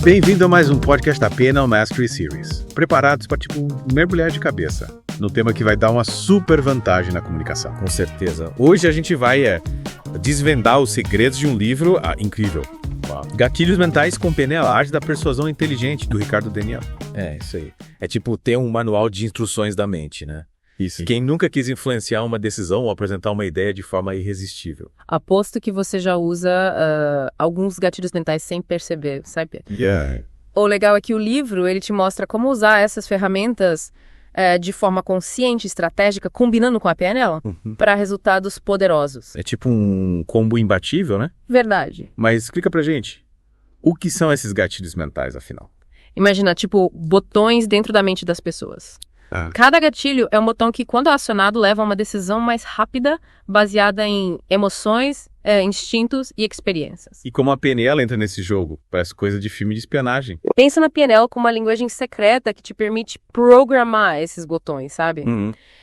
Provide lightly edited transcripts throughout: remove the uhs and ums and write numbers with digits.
Bem-vindo a mais um podcast da PNL Mastery Series, preparados para, mergulhar de cabeça no tema que vai dar uma super vantagem na comunicação. Com certeza. Hoje a gente vai desvendar os segredos de um livro incrível. Uau. Gatilhos Mentais com PNL, a Arte da Persuasão Inteligente, do Ricardo Daniel. É, isso aí. É tipo ter um manual de instruções da mente, né? Isso. Quem nunca quis influenciar uma decisão ou apresentar uma ideia de forma irresistível? Aposto que você já usa alguns gatilhos mentais sem perceber, sabe? Yeah. O legal é que o livro, ele te mostra como usar essas ferramentas de forma consciente, estratégica, combinando com a PNL, para resultados poderosos. É tipo um combo imbatível, né? Verdade. Mas explica pra gente, o que são esses gatilhos mentais, afinal? Imagina, tipo, botões dentro da mente das pessoas. Cada gatilho é um botão que, quando acionado, leva a uma decisão mais rápida, baseada em emoções, instintos e experiências. E como a PNL entra nesse jogo? Parece coisa de filme de espionagem. Pensa na PNL como uma linguagem secreta que te permite programar esses botões, sabe?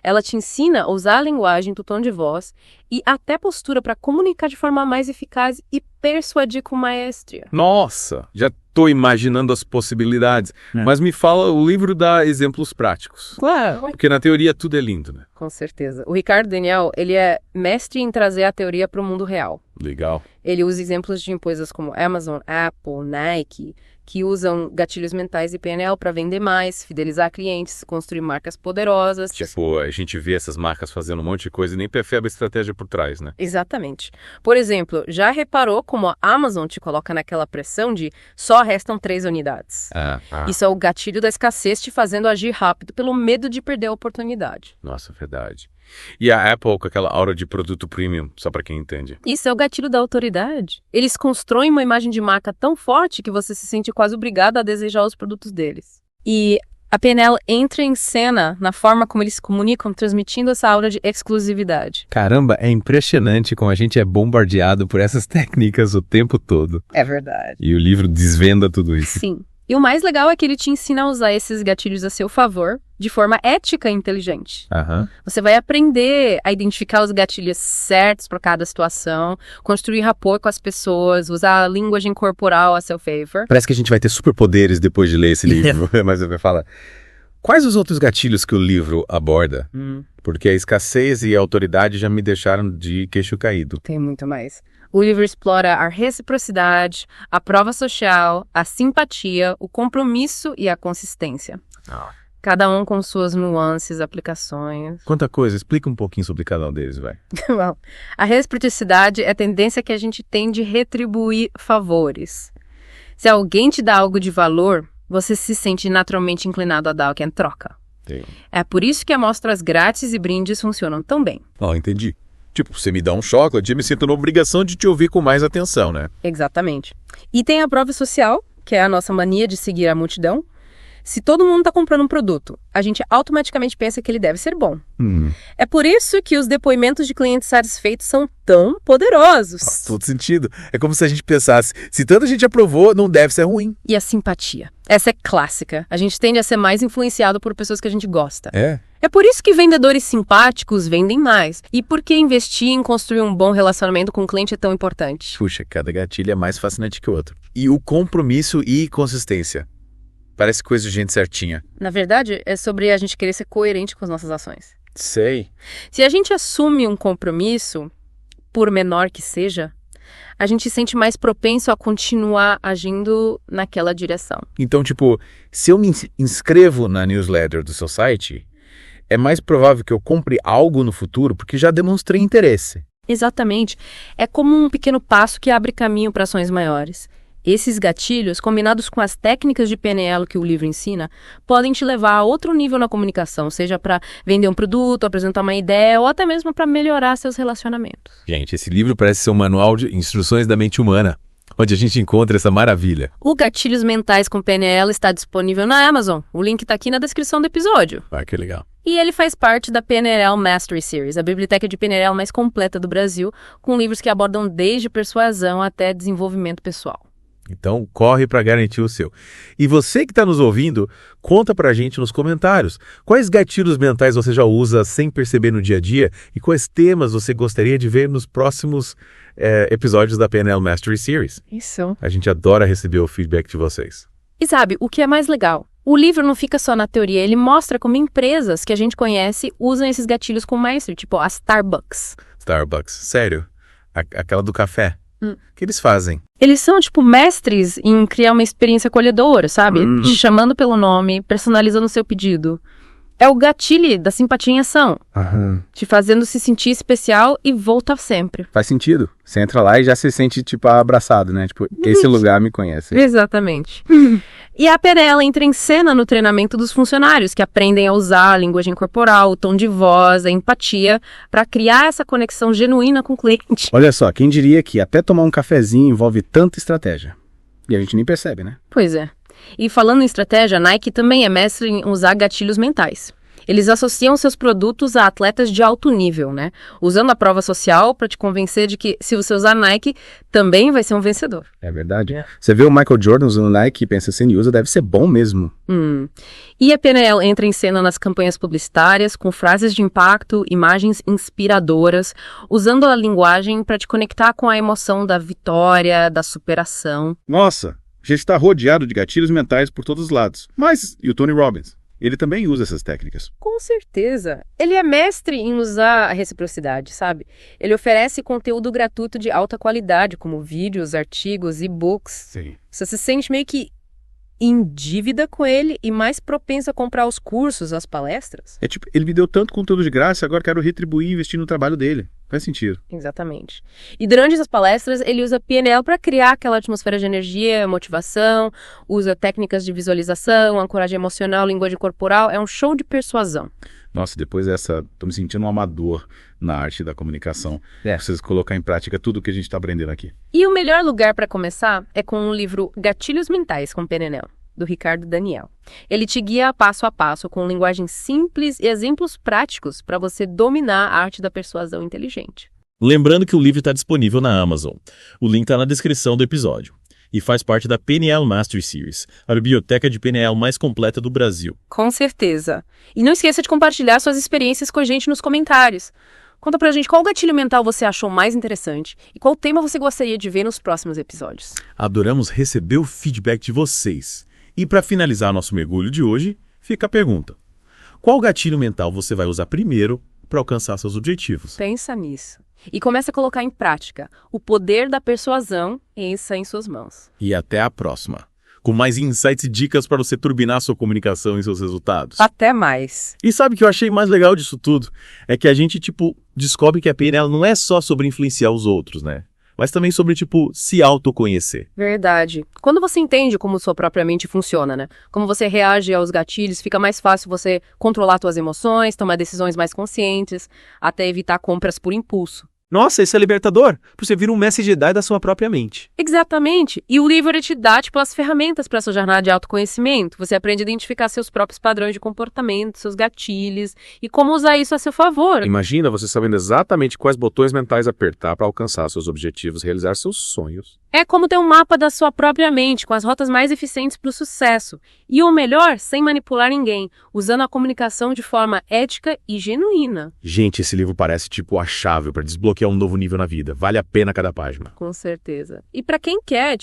Ela te ensina a usar a linguagem do tom de voz e até postura para comunicar de forma mais eficaz e persuadir com maestria. Nossa, já tô imaginando as possibilidades. Mas me fala, o livro dá exemplos práticos. Claro. Porque na teoria tudo é lindo, né? Com certeza. O Ricardo Daniel, ele é mestre em trazer a teoria para o mundo real. Legal. Ele usa exemplos de empresas como Amazon, Apple, Nike, que usam gatilhos mentais e PNL para vender mais, fidelizar clientes, construir marcas poderosas. Tipo, a gente vê essas marcas fazendo um monte de coisa e nem percebe a estratégia por trás, né? Exatamente. Por exemplo, já reparou como a Amazon te coloca naquela pressão de só restam 3 unidades? Isso é o gatilho da escassez te fazendo agir rápido pelo medo de perder a oportunidade. Nossa, verdade. E a Apple com aquela aura de produto premium, só pra quem entende. Isso é o gatilho da autoridade. Eles constroem uma imagem de marca tão forte que você se sente quase obrigado a desejar os produtos deles. E a PNL entra em cena na forma como eles se comunicam, transmitindo essa aura de exclusividade. Caramba, é impressionante como a gente é bombardeado por essas técnicas o tempo todo. É verdade. E o livro desvenda tudo isso. Sim. E o mais legal é que ele te ensina a usar esses gatilhos a seu favor, de forma ética e inteligente. Você vai aprender a identificar os gatilhos certos para cada situação, construir rapport com as pessoas, usar a linguagem corporal a seu favor. Parece que a gente vai ter superpoderes depois de ler esse livro. Mas eu vou falar, quais os outros gatilhos que o livro aborda? Porque a escassez e a autoridade já me deixaram de queixo caído. Tem muito mais. O livro explora a reciprocidade, a prova social, a simpatia, o compromisso e a consistência. Cada um com suas nuances, aplicações. Quanta coisa, explica um pouquinho sobre cada um deles, vai. Bom, a reciprocidade é a tendência que a gente tem de retribuir favores. Se alguém te dá algo de valor, você se sente naturalmente inclinado a dar o que é em troca. Sim. É por isso que amostras grátis e brindes funcionam tão bem. Entendi. Tipo, você me dá um chocolate, eu me sinto na obrigação de te ouvir com mais atenção, né? Exatamente. E tem a prova social, que é a nossa mania de seguir a multidão. Se todo mundo está comprando um produto, a gente automaticamente pensa que ele deve ser bom. É por isso que os depoimentos de clientes satisfeitos são tão poderosos. Faz todo sentido. É como se a gente pensasse, se tanta gente aprovou, não deve ser ruim. E a simpatia. Essa é clássica. A gente tende a ser mais influenciado por pessoas que a gente gosta. É por isso que vendedores simpáticos vendem mais. E por que investir em construir um bom relacionamento com o cliente é tão importante? Puxa, cada gatilho é mais fascinante que o outro. E o compromisso e consistência. Parece coisa de gente certinha. Na verdade, é sobre a gente querer ser coerente com as nossas ações. Sei. Se a gente assume um compromisso, por menor que seja, a gente se sente mais propenso a continuar agindo naquela direção. Então, tipo, se eu me inscrevo na newsletter do seu site, é mais provável que eu compre algo no futuro porque já demonstrei interesse. Exatamente. É como um pequeno passo que abre caminho para ações maiores. Esses gatilhos, combinados com as técnicas de PNL que o livro ensina, podem te levar a outro nível na comunicação, seja para vender um produto, apresentar uma ideia ou até mesmo para melhorar seus relacionamentos. Gente, esse livro parece ser um manual de instruções da mente humana, onde a gente encontra essa maravilha. O Gatilhos Mentais com PNL está disponível na Amazon. O link está aqui na descrição do episódio. Que legal. E ele faz parte da PNL Mastery Series, a biblioteca de PNL mais completa do Brasil, com livros que abordam desde persuasão até desenvolvimento pessoal. Então, corre para garantir o seu. E você que está nos ouvindo, conta para a gente nos comentários. Quais gatilhos mentais você já usa sem perceber no dia a dia e quais temas você gostaria de ver nos próximos episódios da PNL Mastery Series? Isso. A gente adora receber o feedback de vocês. E sabe, o que é mais legal? O livro não fica só na teoria, ele mostra como empresas que a gente conhece usam esses gatilhos com maestria, tipo a Starbucks. Starbucks, sério? Aquela do café? O que eles fazem? Eles são, tipo, mestres em criar uma experiência acolhedora, sabe? Te chamando pelo nome, personalizando o seu pedido. É o gatilho da simpatia em ação. Te fazendo se sentir especial e voltar sempre. Faz sentido. Você entra lá e já se sente, tipo, abraçado, né? Tipo, esse lugar me conhece. Exatamente. E a PNL entra em cena no treinamento dos funcionários, que aprendem a usar a linguagem corporal, o tom de voz, a empatia, para criar essa conexão genuína com o cliente. Olha só, quem diria que até tomar um cafezinho envolve tanta estratégia? E a gente nem percebe, né? Pois é. E falando em estratégia, a Nike também é mestre em usar gatilhos mentais. Eles associam seus produtos a atletas de alto nível, né? Usando a prova social para te convencer de que se você usar Nike, também vai ser um vencedor. É verdade. Você vê o Michael Jordan usando Nike e pensa, se ele usa, deve ser bom mesmo. E a PNL entra em cena nas campanhas publicitárias, com frases de impacto, imagens inspiradoras, usando a linguagem para te conectar com a emoção da vitória, da superação. Nossa, a gente está rodeado de gatilhos mentais por todos os lados. Mas e o Tony Robbins? Ele também usa essas técnicas. Com certeza. Ele é mestre em usar a reciprocidade, sabe? Ele oferece conteúdo gratuito de alta qualidade, como vídeos, artigos, e-books. Sim. Você se sente meio que em dívida com ele e mais propenso a comprar os cursos, as palestras. É tipo, ele me deu tanto conteúdo de graça, agora quero retribuir e investir no trabalho dele. Faz sentido. Exatamente. E durante essas palestras, ele usa PNL para criar aquela atmosfera de energia, motivação, usa técnicas de visualização, ancoragem emocional, linguagem corporal. É um show de persuasão. Nossa, depois dessa, tô me sentindo um amador na arte da comunicação. Preciso colocar em prática tudo o que a gente está aprendendo aqui. E o melhor lugar para começar é com o livro Gatilhos Mentais com PNL, do Ricardo Daniel. Ele te guia passo a passo com linguagem simples e exemplos práticos para você dominar a arte da persuasão inteligente. Lembrando que o livro está disponível na Amazon. O link está na descrição do episódio. E faz parte da PNL Mastery Series, a biblioteca de PNL mais completa do Brasil. Com certeza. E não esqueça de compartilhar suas experiências com a gente nos comentários. Conta pra gente qual gatilho mental você achou mais interessante e qual tema você gostaria de ver nos próximos episódios. Adoramos receber o feedback de vocês. E para finalizar nosso mergulho de hoje, fica a pergunta. Qual gatilho mental você vai usar primeiro para alcançar seus objetivos? Pensa nisso. E comece a colocar em prática. O poder da persuasão está em suas mãos. E até a próxima. Com mais insights e dicas para você turbinar sua comunicação e seus resultados. Até mais. E sabe o que eu achei mais legal disso tudo? É que a gente, descobre que a PNL não é só sobre influenciar os outros, né? Mas também sobre, se autoconhecer. Verdade. Quando você entende como sua própria mente funciona, né? Como você reage aos gatilhos, fica mais fácil você controlar suas emoções, tomar decisões mais conscientes, até evitar compras por impulso. Nossa, isso é libertador, por você vir um mestre Jedi da sua própria mente. Exatamente. E o livro ele te dá, as ferramentas para sua jornada de autoconhecimento. Você aprende a identificar seus próprios padrões de comportamento, seus gatilhos e como usar isso a seu favor. Imagina você sabendo exatamente quais botões mentais apertar para alcançar seus objetivos, realizar seus sonhos. É como ter um mapa da sua própria mente, com as rotas mais eficientes para o sucesso. E o melhor, sem manipular ninguém, usando a comunicação de forma ética e genuína. Gente, esse livro parece a chave para desbloquear um novo nível na vida. Vale a pena cada página. Com certeza. E para quem quer,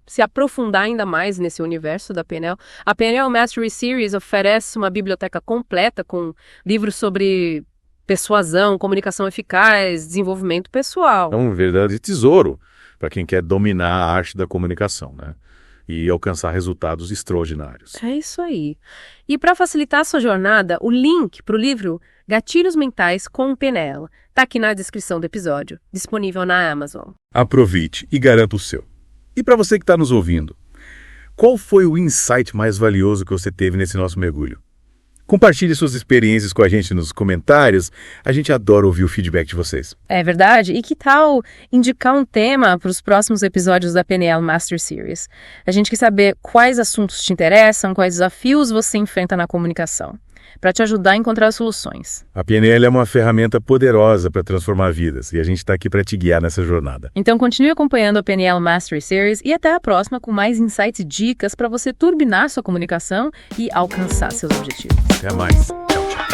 se aprofundar ainda mais nesse universo da PNL, a PNL Mastery Series oferece uma biblioteca completa com livros sobre persuasão, comunicação eficaz, desenvolvimento pessoal. É um verdadeiro tesouro para quem quer dominar a arte da comunicação, né? E alcançar resultados extraordinários. É isso aí. E para facilitar a sua jornada, o link para o livro Gatilhos Mentais com PNL está aqui na descrição do episódio, disponível na Amazon. Aproveite e garanta o seu. E para você que está nos ouvindo, qual foi o insight mais valioso que você teve nesse nosso mergulho? Compartilhe suas experiências com a gente nos comentários. A gente adora ouvir o feedback de vocês. É verdade. E que tal indicar um tema para os próximos episódios da PNL Master Series? A gente quer saber quais assuntos te interessam, quais desafios você enfrenta na comunicação. para te ajudar a encontrar soluções. A PNL é uma ferramenta poderosa para transformar vidas e a gente está aqui para te guiar nessa jornada. Então continue acompanhando a PNL Mastery Series e até a próxima com mais insights e dicas para você turbinar sua comunicação e alcançar seus objetivos. Até mais. Tchau, tchau.